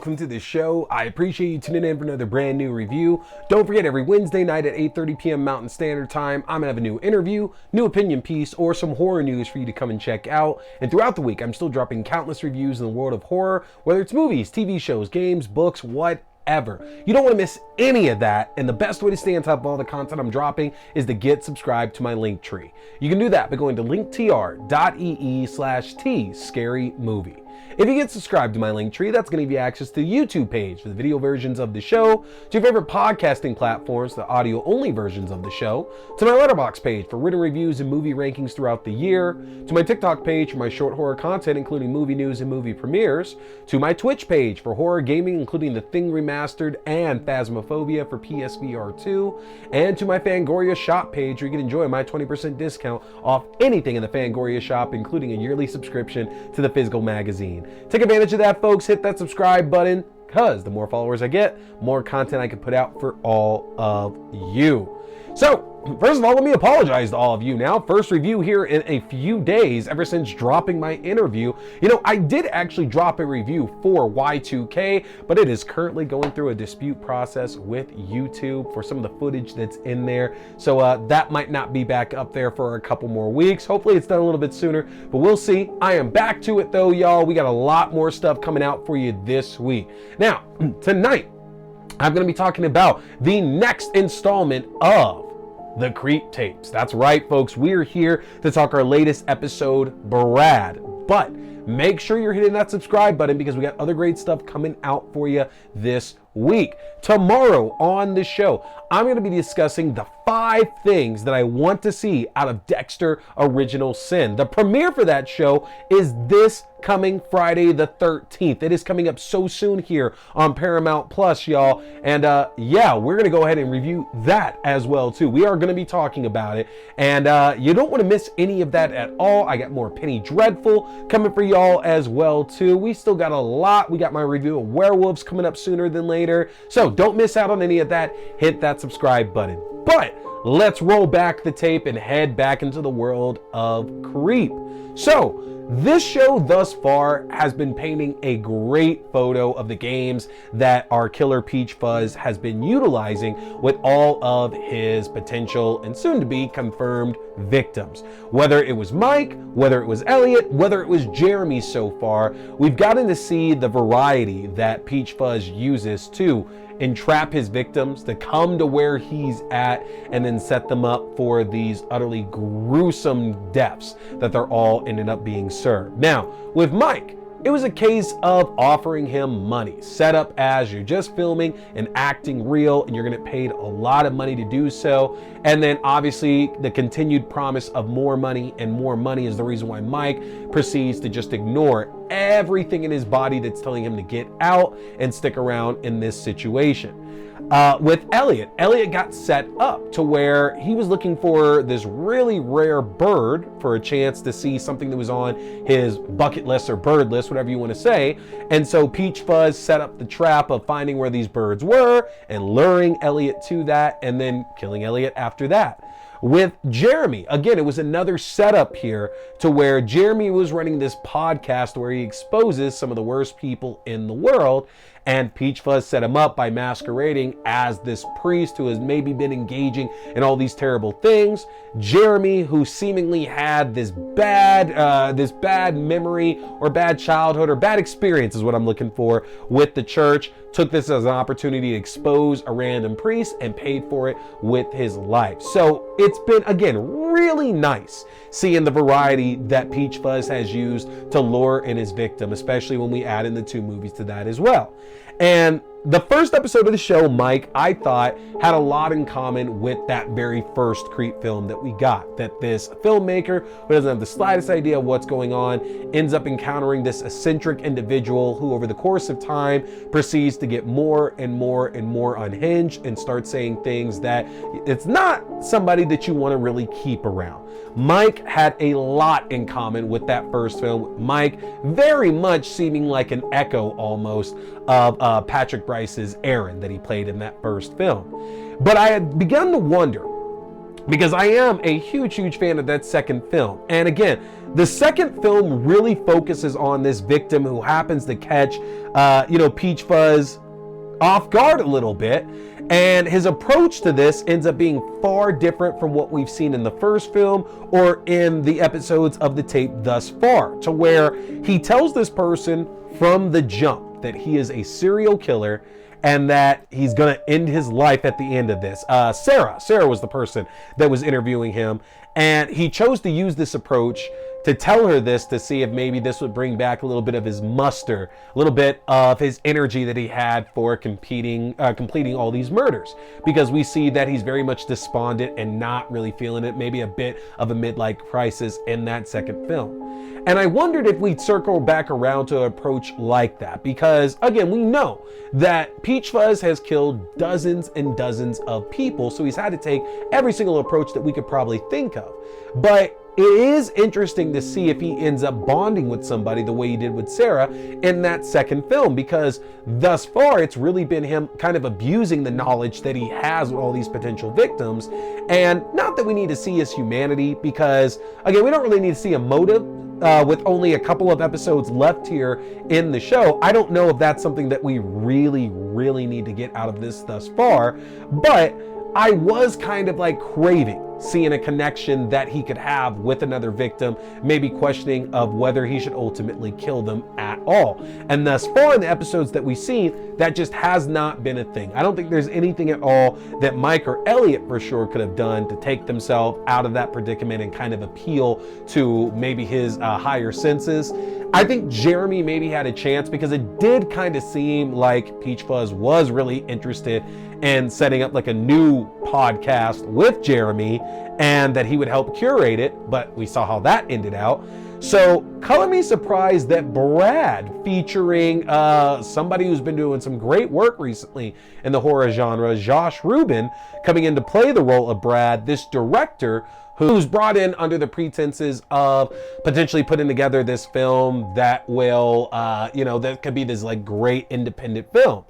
welcome to the show. I appreciate you tuning in for another brand new review. Don't forget, every Wednesday night at 8:30 p.m. Mountain Standard Time, I'm gonna have a new interview, new opinion piece, or some horror news for you to come and check out. And throughout the week, I'm still dropping countless reviews in the world of horror, whether it's movies, TV shows, games, books, whatever. You don't want to miss any of that, and the best way to stay on top of all the content I'm dropping is to get subscribed to my Linktree. You can do that by going to linktr.ee/T-Scary-Movie. If you get subscribed to my Linktree, that's going to give you access to the YouTube page for the video versions of the show, to your favorite podcasting platforms, the audio-only versions of the show, to my Letterboxd page for written reviews and movie rankings throughout the year, to my TikTok page for my short horror content, including movie news and movie premieres, to my Twitch page for horror gaming, including The Thing Remastered and Phasmophobia for PSVR 2, and to my Fangoria shop page where you can enjoy my 20% discount off anything in the Fangoria shop, including a yearly subscription to the physical magazine. Take advantage of that, folks. Hit that subscribe button, because the more followers I get, more content I can put out for all of you. So, first of all, let me apologize to all of you now. First review here in a few days ever since dropping my interview. You know, I did actually drop a review for Y2K, but it is currently going through a dispute process with YouTube for some of the footage that's in there. So that might not be back up there for a couple more weeks. Hopefully it's done a little bit sooner, but we'll see. I am back to it though, y'all. We got a lot more stuff coming out for you this week. Now, tonight, I'm going to be talking about the next installment of the Creep Tapes. That's right, folks. We're here to talk our latest episode, Brad. But make sure you're hitting that subscribe button because we got other great stuff coming out for you this week. Tomorrow on the show, I'm going to be discussing the 5 things that I want to see out of Dexter Original Sin. The premiere for that show is this coming Friday the 13th. It is coming up so soon here on Paramount Plus, y'all. And yeah, we're going to go ahead and review that as well too. We are going to be talking about it, and you don't want to miss any of that at all. I got more Penny Dreadful coming for y'all as well too. We still got a lot. We got my review of Werewolves coming up sooner than later. So don't miss out on any of that. Hit that subscribe button. But let's roll back the tape and head back into the world of Creep. So, this show thus far has been painting a great photo of the games that our killer Peachfuzz has been utilizing with all of his potential and soon to be confirmed victims. Whether it was Mike, whether it was Elliot, whether it was Jeremy so far, we've gotten to see the variety that Peachfuzz uses to entrap his victims, to come to where he's at, and then set them up for these utterly gruesome deaths that they're all ended up being served. Now, with Mike, it was a case of offering him money, set up as you're just filming and acting real, and you're gonna get paid a lot of money to do so. And then obviously the continued promise of more money and more money is the reason why Mike proceeds to just ignore everything in his body that's telling him to get out and stick around in this situation. With Elliot got set up to where he was looking for this really rare bird for a chance to see something that was on his bucket list or bird list, whatever you want to say. And so Peachfuzz set up the trap of finding where these birds were and luring Elliot to that and then killing Elliot after that. With Jeremy, again, it was another setup here to where Jeremy was running this podcast where he exposes some of the worst people in the world, and Peachfuzz set him up by masquerading as this priest who has maybe been engaging in all these terrible things. Jeremy, who seemingly had this bad memory or bad childhood or bad experience is what I'm looking for with the church, took this as an opportunity to expose a random priest and paid for it with his life. So it's been, again, really nice seeing the variety that Peachfuzz has used to lure in his victim, especially when we add in the 2 movies to that as well. And the first episode of the show, Mike, I thought had a lot in common with that very first Creep film that we got. That this filmmaker who doesn't have the slightest idea of what's going on ends up encountering this eccentric individual who over the course of time proceeds to get more and more and more unhinged and start saying things that it's not somebody that you want to really keep around. Mike had a lot in common with that first film. Mike very much seeming like an echo almost of Patrick Brice's Aaron that he played in that first film. But I had begun to wonder, because I am a huge fan of that second film. And again, The second film really focuses on this victim who happens to catch, Peachfuzz off guard a little bit. And his approach to this ends up being far different from what we've seen in the first film or in the episodes of the tape thus far, to where he tells this person from the jump that he is a serial killer and that he's gonna end his life at the end of this. Sarah was the person that was interviewing him, and he chose to use this approach to tell her this, to see if maybe this would bring back a little bit of his muster, a little bit of his energy that he had for completing all these murders. Because we see that he's very much despondent and not really feeling it, maybe a bit of a midlife crisis in that second film. And I wondered if we'd circle back around to an approach like that, because again, we know that Peachfuzz has killed dozens and dozens of people, so he's had to take every single approach that we could probably think of. But it is interesting to see if he ends up bonding with somebody the way he did with Sarah in that second film, because thus far it's really been him kind of abusing the knowledge that he has with all these potential victims. And not that we need to see his humanity, because again, we don't really need to see a motive. With only a couple of episodes left here in the show, I don't know if that's something that we really need to get out of this thus far, but I was kind of like craving seeing a connection that he could have with another victim, maybe questioning of whether he should ultimately kill them at all. And thus far in the episodes that we've seen, that just has not been a thing. I don't think there's anything at all that Mike or Elliot for sure could have done to take themselves out of that predicament and kind of appeal to maybe his higher senses. I think Jeremy maybe had a chance, because it did kind of seem like Peachfuzz was really interested in setting up like a new podcast with Jeremy, and that he would help curate it, but we saw how that ended out. So color me surprised that Brad, featuring somebody who's been doing some great work recently in the horror genre, Josh Ruben, coming in to play the role of Brad, this director who's brought in under the pretenses of potentially putting together this film that will, that could be this like great independent film.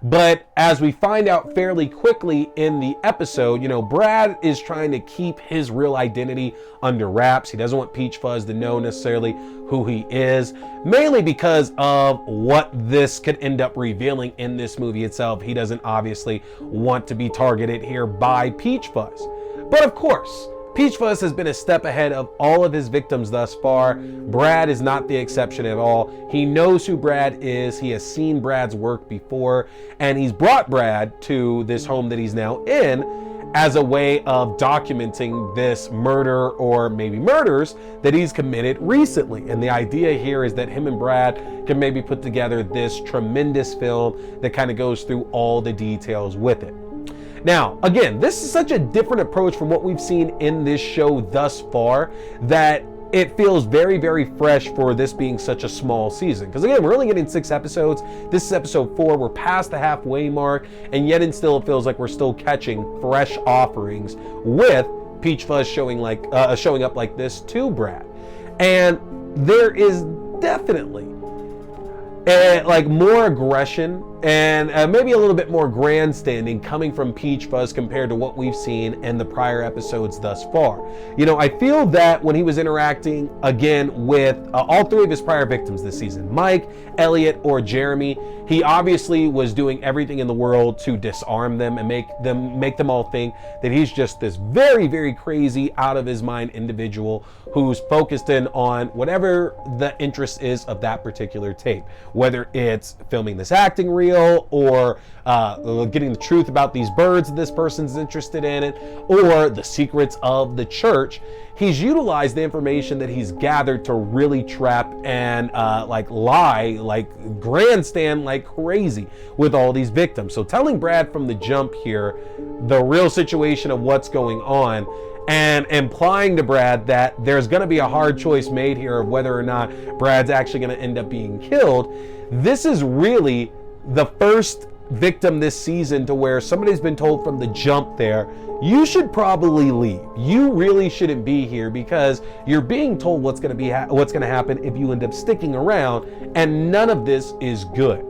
But as we find out fairly quickly in the episode, Brad is trying to keep his real identity under wraps. He doesn't want Peachfuzz to know necessarily who he is, mainly because of what this could end up revealing in this movie itself. He doesn't obviously want to be targeted here by Peachfuzz. But of course, Peachfuzz has been a step ahead of all of his victims thus far. Brad is not the exception at all. He knows who Brad is. He has seen Brad's work before, and he's brought Brad to this home that he's now in as a way of documenting this murder, or maybe murders, that he's committed recently. And the idea here is that him and Brad can maybe put together this tremendous film that kind of goes through all the details with it. Now, again, this is such a different approach from what we've seen in this show thus far that it feels very fresh for this being such a small season. Because again, we're only getting 6 episodes. This is episode 4. We're past the halfway mark, and yet and still it feels like we're still catching fresh offerings with Peachfuzz showing up like this to Brad. And there is definitely more aggression and maybe a little bit more grandstanding coming from Peachfuzz compared to what we've seen in the prior episodes thus far. I feel that when he was interacting again with all 3 of his prior victims this season, Mike, Elliot, or Jeremy, he obviously was doing everything in the world to disarm them and make them all think that he's just this very crazy, out of his mind individual who's focused in on whatever the interest is of that particular tape, whether it's filming this acting reel, or getting the truth about these birds that this person's interested in, it, or the secrets of the church. He's utilized the information that he's gathered to really trap and lie, grandstand like crazy with all these victims. So telling Brad from the jump here the real situation of what's going on, and implying to Brad that there's going to be a hard choice made here of whether or not Brad's actually going to end up being killed. This is really the first victim this season to where somebody's been told from the jump there, you should probably leave. You really shouldn't be here, because you're being told what's going to happen if you end up sticking around, and none of this is good.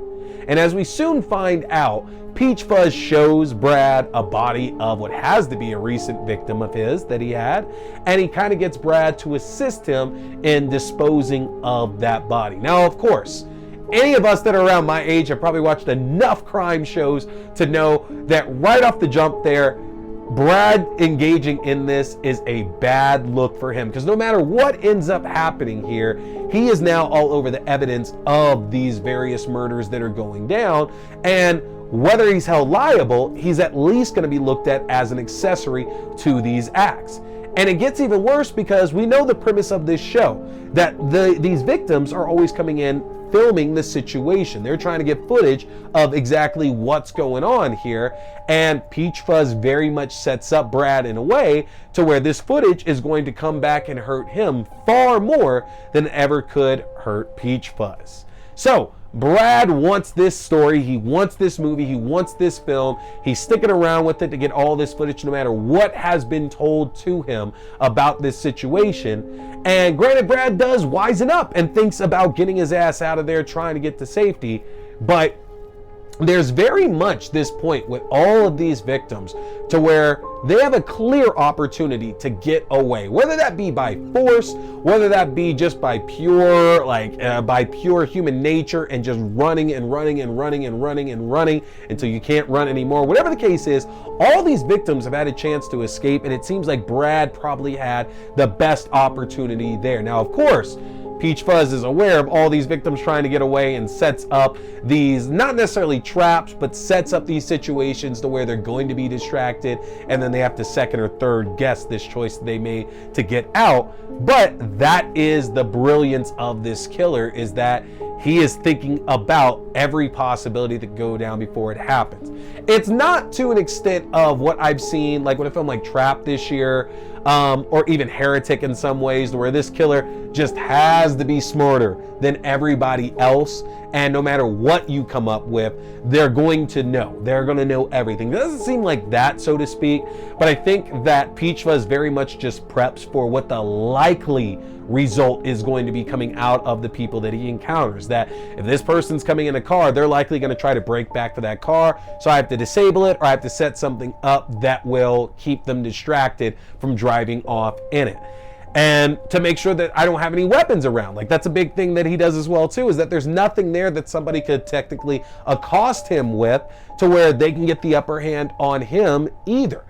And as we soon find out, Peachfuzz shows Brad a body of what has to be a recent victim of his that he had, and he kind of gets Brad to assist him in disposing of that body. Now, of course, any of us that are around my age have probably watched enough crime shows to know that right off the jump there, Brad engaging in this is a bad look for him, because no matter what ends up happening here, he is now all over the evidence of these various murders that are going down, and whether he's held liable, he's at least going to be looked at as an accessory to these acts. And it gets even worse because we know the premise of this show, that these victims are always coming in filming the situation. They're trying to get footage of exactly what's going on here, and Peachfuzz very much sets up Brad in a way to where this footage is going to come back and hurt him far more than it ever could hurt Peachfuzz. So Brad wants this story, he wants this movie, he wants this film, he's sticking around with it to get all this footage no matter what has been told to him about this situation. And granted, Brad does wisen up and thinks about getting his ass out of there, trying to get to safety, but there's very much this point with all of these victims to where they have a clear opportunity to get away, whether that be by force, whether that be just by pure human nature and just running and running and running and running and running until you can't run anymore. Whatever the case is, all these victims have had a chance to escape, and it seems like Brad probably had the best opportunity there. Now, of course, Peachfuzz is aware of all these victims trying to get away and sets up these, not necessarily traps, but sets up these situations to where they're going to be distracted, and then they have to second or third guess this choice they made to get out. But that is the brilliance of this killer, is that he is thinking about every possibility that go down before it happens. It's not to an extent of what I've seen, like when a film like Trap this year, or even Heretic in some ways, where this killer just has to be smarter than everybody else, and no matter what you come up with, they're going to know. They're going to know everything. It doesn't seem like that, so to speak, but I think that Peachfuzz very much just preps for what the likely result is going to be coming out of the people that he encounters. That if this person's coming in a car, they're likely going to try to break back to that car, so I have to disable it, or I have to set something up that will keep them distracted from driving off in it. And to make sure that I don't have any weapons around. Like, that's a big thing that he does as well too, is that there's nothing there that somebody could technically accost him with to where they can get the upper hand on him either.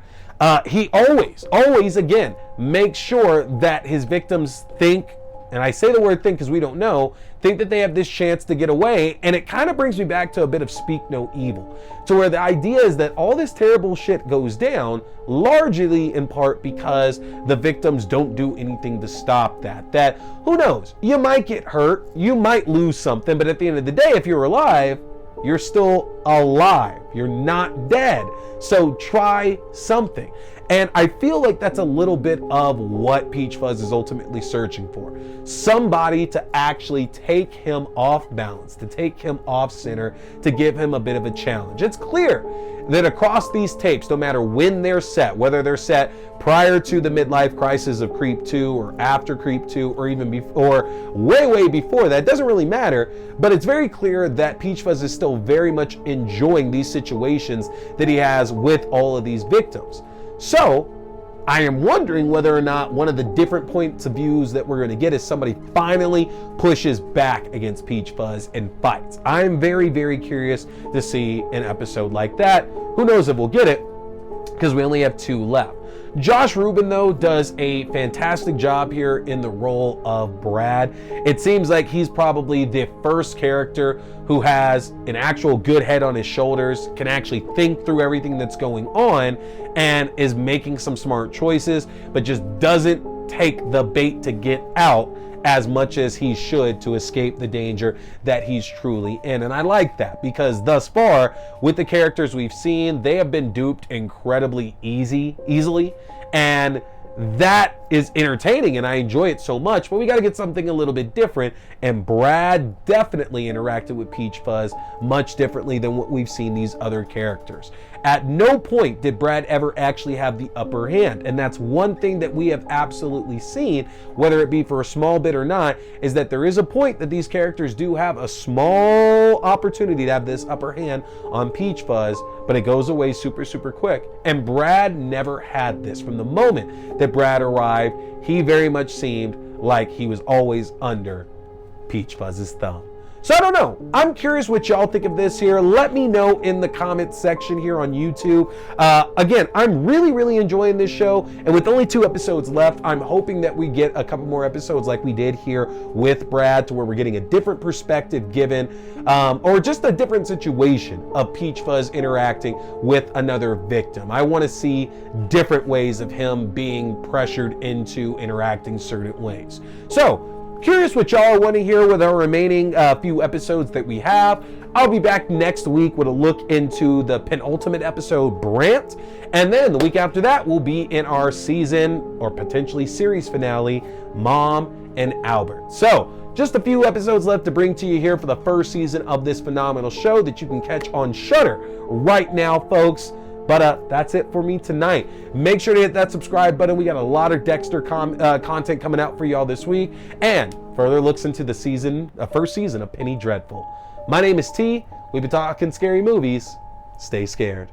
He always, again, makes sure that his victims think, and I say the word think because we don't know, think that they have this chance to get away. And it kind of brings me back to a bit of Speak No Evil, to where the idea is that all this terrible shit goes down largely in part because the victims don't do anything to stop that. That, who knows, you might get hurt, you might lose something, but at the end of the day, if you're alive, you're still alive. You're not dead. So try something. And I feel like that's a little bit of what Peachfuzz is ultimately searching for. Somebody to actually take him off balance, to take him off center, to give him a bit of a challenge. It's clear that across these tapes, no matter when they're set, whether they're set prior to the midlife crisis of Creep 2 or after Creep 2 or even before, way before that, it doesn't really matter, but it's very clear that Peachfuzz is still very much enjoying these situations that he has with all of these victims. So I am wondering whether or not one of the different points of views that we're going to get is somebody finally pushes back against Peachfuzz and fights. I'm very curious to see an episode like that. Who knows if we'll get it, because we only have 2 left. Josh Ruben, though, does a fantastic job here in the role of Brad. It seems like he's probably the first character who has an actual good head on his shoulders, can actually think through everything that's going on, and is making some smart choices, but just doesn't take the bait to get out as much as he should to escape the danger that he's truly in. And I like that, because thus far, with the characters we've seen, they have been duped incredibly easily, and that is entertaining and I enjoy it so much, but we got to get something a little bit different. And Brad definitely interacted with Peachfuzz much differently than what we've seen these other characters. At no point did Brad ever actually have the upper hand. And that's one thing that we have absolutely seen, whether it be for a small bit or not, is that there is a point that these characters do have a small opportunity to have this upper hand on Peachfuzz, but it goes away super, super quick. And Brad never had this. From the moment that Brad arrived, he very much seemed like he was always under Peachfuzz's thumb. So I don't know. I'm curious what y'all think of this here. Let me know in the comments section here on YouTube. Again, I'm really enjoying this show. And with only 2 episodes left, I'm hoping that we get a couple more episodes like we did here with Brad, to where we're getting a different perspective given, or just a different situation of Peachfuzz interacting with another victim. I want to see different ways of him being pressured into interacting certain ways. So, curious what y'all want to hear with our remaining few episodes that we have. I'll be back next week with a look into the penultimate episode, Brant. And then the week after that, we'll be in our season or potentially series finale, Mom and Albert. So, just a few episodes left to bring to you here for the first season of this phenomenal show that you can catch on Shudder right now, folks. But that's it for me tonight. Make sure to hit that subscribe button. We got a lot of Dexter content coming out for y'all this week, and further looks into the first season of Penny Dreadful. My name is T. We've been talking scary movies. Stay scared.